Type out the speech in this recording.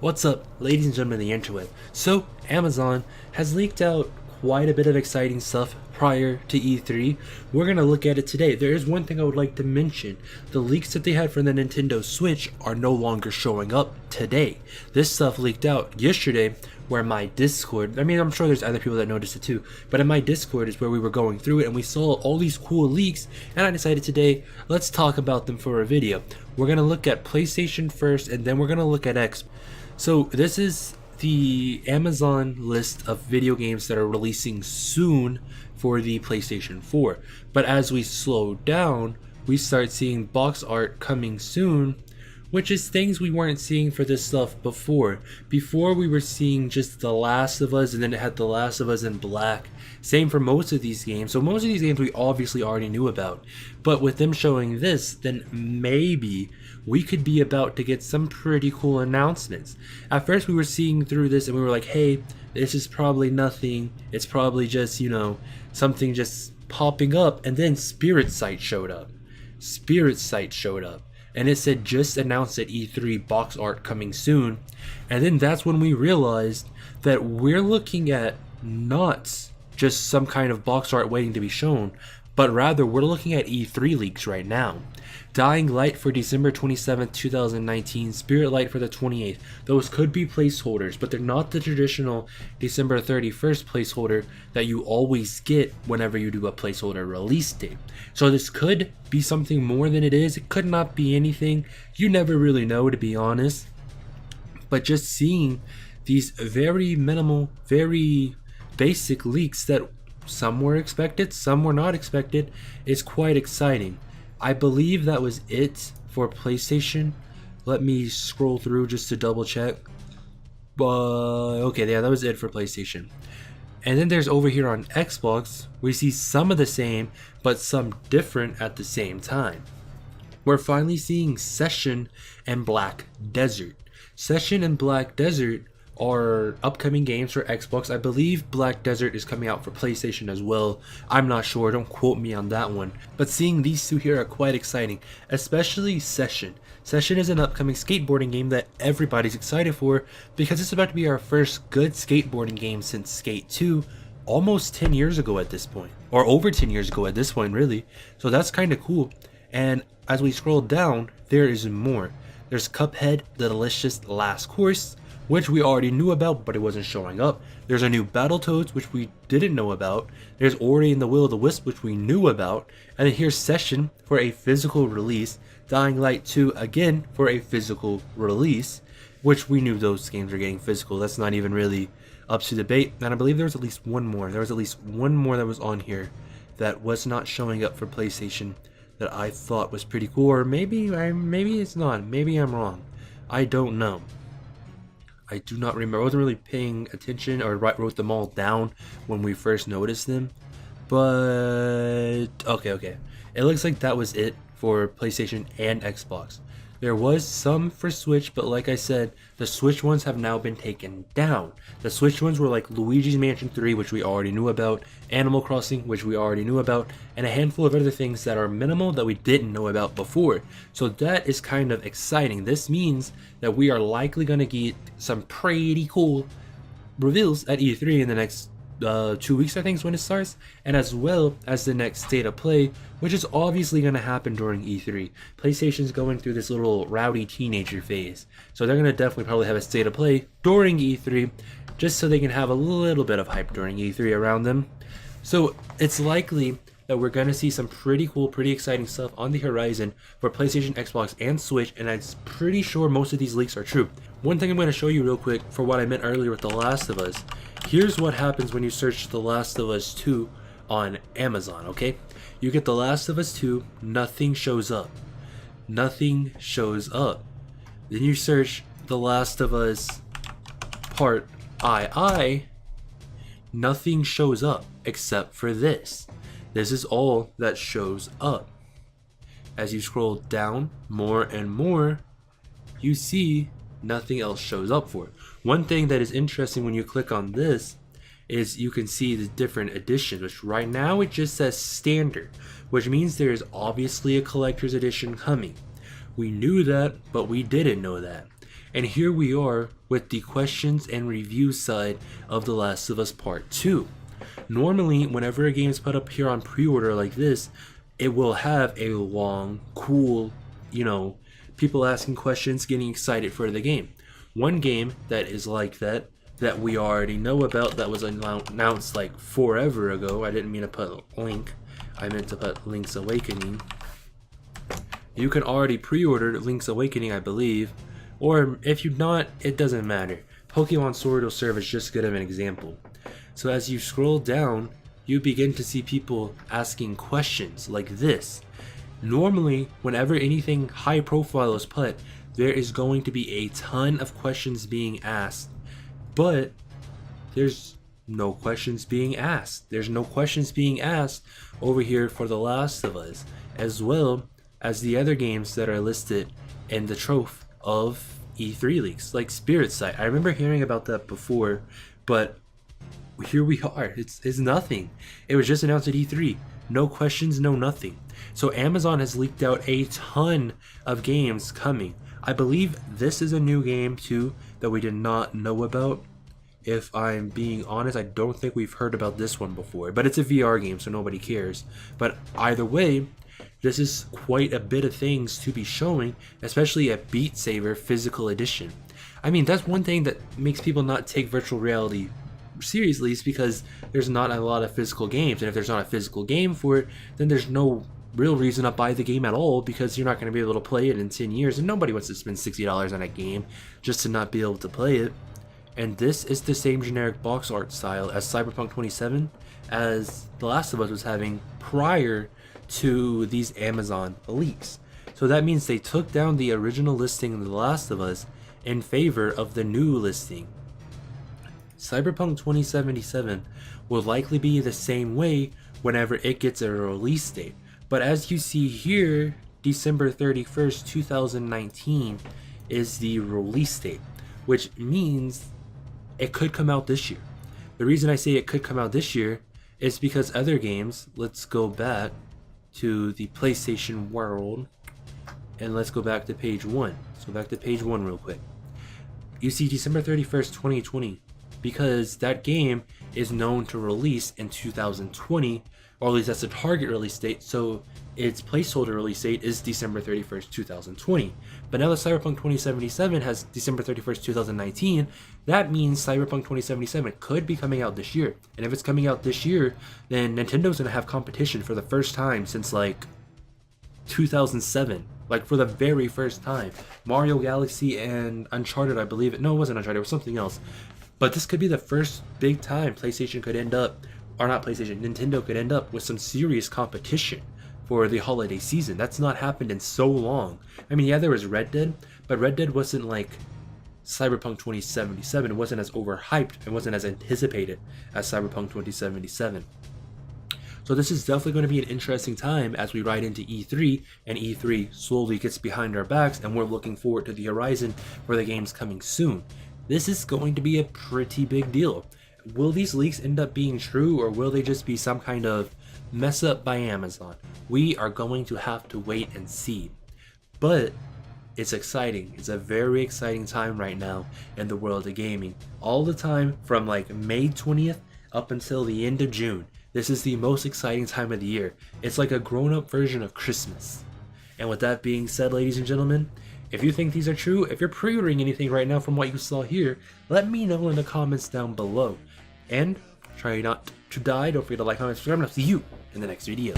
What's up, ladies and gentlemen of the interweb? So, Amazon has leaked out quite a bit of exciting stuff prior to E3. We're going to look at it today. There is one thing I would like to mention. The leaks that they had for the Nintendo Switch are no longer showing up today. This stuff leaked out yesterday where my Discord, I'm sure there's other people that noticed it too, but in my Discord is where we were going through it and we saw all these cool leaks, and I decided today, let's talk about them for a video. We're going to look at PlayStation first, and then we're going to look at Xbox. So this is the Amazon list of video games that are releasing soon for the PlayStation 4. But as we slow down, we start seeing box art coming soon, which is things we weren't seeing for this stuff before. Before we were seeing just The Last of Us, and then it had The Last of Us in black. Same for most of these games. So most of these games we obviously already knew about. But with them showing this, then maybe we could be about to get some pretty cool announcements. At first we were seeing through this and we were like, hey, this is probably nothing. It's probably just, something just popping up. And then Spirit Sight showed up. And it said just announced at E3 box art coming soon. And then that's when we realized that we're looking at not just some kind of box art waiting to be shown, but rather we're looking at E3 leaks right now. Dying Light for December 27th, 2019, Spirit Light for the 28th. Those could be placeholders, but they're not the traditional December 31st placeholder that you always get whenever you do a placeholder release date. So this could be something more than it is. It could not be anything. You never really know, to be honest. But just seeing these very minimal, very basic leaks that some were expected, some were not expected, is quite exciting. I believe that was it for PlayStation. Let me scroll through just to double check. Okay, yeah, that was it for PlayStation. And then there's over here on Xbox, we see some of the same, but some different at the same time. We're finally seeing Session and Black Desert. Session and Black Desert are upcoming games for Xbox. I believe Black Desert is coming out for PlayStation as well. I'm not sure, don't quote me on that one. But seeing these two here are quite exciting, especially Session. Session is an upcoming skateboarding game that everybody's excited for because it's about to be our first good skateboarding game since Skate 2, almost 10 years ago at this point. Or over 10 years ago at this point, really. So that's kind of cool. And as we scroll down, there is more. There's Cuphead, The Delicious Last Course, which we already knew about, but it wasn't showing up. There's a new Battletoads, which we didn't know about. There's Ori and the Will of the Wisp, which we knew about. And then here's Session for a physical release. Dying Light 2 again for a physical release, which we knew those games were getting physical. That's not even really up to debate. And I believe there was at least one more. There was at least one more that was on here that was not showing up for PlayStation that I thought was pretty cool. Or maybe it's not. Maybe I'm wrong. I don't know. I do not remember. I wasn't really paying attention or wrote them all down when we first noticed them. But okay. It looks like that was it for PlayStation and Xbox. There was some for Switch, but like I said, the Switch ones have now been taken down. The Switch ones were like Luigi's Mansion 3, which we already knew about, Animal Crossing, which we already knew about, and a handful of other things that are minimal that we didn't know about before. So that is kind of exciting. This means that we are likely going to get some pretty cool reveals at E3 in the next 2 weeks, I think is when it starts, and as well as the next State of Play, which is obviously going to happen during E3. PlayStation's going through this little rowdy teenager phase, so they're going to definitely probably have a State of Play during E3, just so they can have a little bit of hype during E3 around them. So it's likely that we're going to see some pretty cool, pretty exciting stuff on the horizon for PlayStation, Xbox, and Switch, and I'm pretty sure most of these leaks are true. One thing I'm going to show you real quick for what I meant earlier with The Last of Us. Here's what happens when you search The Last of Us 2 on Amazon, okay? You get The Last of Us 2, nothing shows up. Nothing shows up. Then you search The Last of Us Part II, nothing shows up except for this. This is all that shows up. As you scroll down more and more, you see nothing else shows up for it. One thing that is interesting when you click on this is you can see the different editions, which right now it just says standard, which means there is obviously a collector's edition coming. We knew that, but we didn't know that. And here we are with the questions and review side of The Last of Us Part 2. Normally, whenever a game is put up here on pre-order like this, it will have a long, cool, people asking questions, getting excited for the game. One game that is like that we already know about, that was announced like forever ago. I didn't mean to put Link. I meant to put Link's Awakening. You can already pre-order Link's Awakening, I believe. Or if you're not, it doesn't matter. Pokemon Sword will serve as just good of an example. So as you scroll down, you begin to see people asking questions like this. Normally, whenever anything high profile is put, there is going to be a ton of questions being asked. But there's no questions being asked. There's no questions being asked over here for The Last of Us, as well as the other games that are listed in the trove of E3 leaks, like Spirit Sight. I remember hearing about that before, but here we are. It's nothing. It was just announced at E3. No questions, no nothing. So Amazon has leaked out a ton of games coming. I believe this is a new game too that we did not know about. If I'm being honest, I don't think we've heard about this one before, but it's a VR game, so nobody cares. But either way, this is quite a bit of things to be showing, especially a Beat Saber physical edition. I mean, that's one thing that makes people not take virtual reality seriously, is because there's not a lot of physical games, and if there's not a physical game for it, then there's no real reason to buy the game at all, because you're not going to be able to play it in 10 years, and nobody wants to spend $60 on a game just to not be able to play it. And this is the same generic box art style as Cyberpunk 27, as The Last of Us was having prior to these Amazon leaks. So that means they took down the original listing of The Last of Us in favor of the new listing. Cyberpunk 2077 will likely be the same way whenever it gets a release date. But as you see here, December 31st, 2019 is the release date, which means it could come out this year. The reason I say it could come out this year is because other games, let's go back to the PlayStation world, and let's go back to page 1. Let's go back to page 1 real quick. You see December 31st, 2020, because that game is known to release in 2020, or at least that's the target release date, so its placeholder release date is December 31st, 2020. But now that Cyberpunk 2077 has December 31st, 2019, that means Cyberpunk 2077 could be coming out this year. And if it's coming out this year, then Nintendo's going to have competition for the first time since like 2007. Like for the very first time. Mario Galaxy and Uncharted, I believe it. No, it wasn't Uncharted, it was something else. But this could be the first big time PlayStation could end up, or not PlayStation, Nintendo could end up with some serious competition for the holiday season. That's not happened in so long. I mean, yeah, there was Red Dead, but Red Dead wasn't like Cyberpunk 2077. It wasn't as overhyped. It wasn't as anticipated as Cyberpunk 2077. So this is definitely going to be an interesting time as we ride into E3, and E3 slowly gets behind our backs, and we're looking forward to the horizon for the games coming soon. This is going to be a pretty big deal. Will these leaks end up being true, or will they just be some kind of mess up by Amazon? We are going to have to wait and see. But it's exciting. It's a very exciting time right now in the world of gaming. All the time from like May 20th up until the end of June. This is the most exciting time of the year. It's like a grown-up version of Christmas. And with that being said, ladies and gentlemen, if you think these are true, if you're pre-ordering anything right now from what you saw here, let me know in the comments down below. And try not to die. Don't forget to like, comment, subscribe, and I'll see you in the next video.